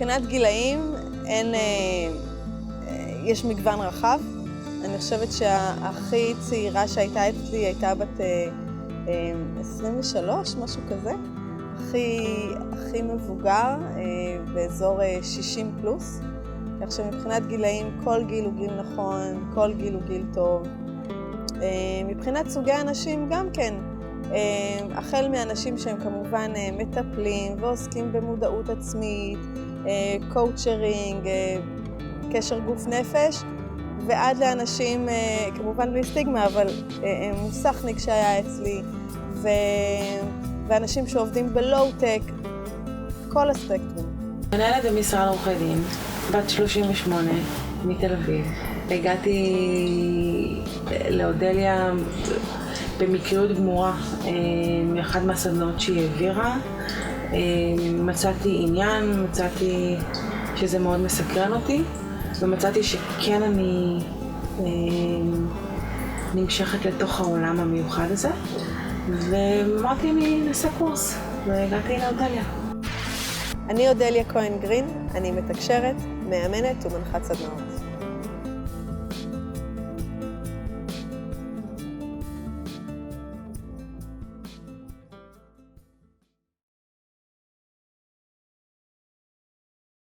מבחינת גילאים יש מגוון רחב. אני חושבת שהכי צעירה שהייתה אצלי הייתה בת 23, משהו כזה. הכי מבוגר, באזור 60 פלוס. כך שמבחינת גילאים, כל גיל הוא גיל נכון, כל גיל הוא גיל טוב. מבחינת סוגי אנשים גם כן, החל מאנשים שהם כמובן מטפלים ועוסקים במודעות עצמית, קואוצ'רינג, קשר גוף נפש, ועד לאנשים, כמובן בלי סטיגמה, אבל מוסכניק שהיה אצלי, ואנשים שעובדים בלואו-טק, כל הספקטרום. מנהלת במשרד עורכי דין, בת 38, מתל אביב. הגעתי לאודליה במקריות גמורה מאחד מהסדנאות שהיא העבירה. מצאתי עניין, מצאתי שזה מאוד מסקרן אותי, ומצאתי שכן אני נמשכת לתוך העולם המיוחד הזה, ואמרתי אני נעשה קורס, והגעתי לאודליה. אני אודליה כהן גרין, אני מתקשרת, מאמנת ומנחת סדנאות.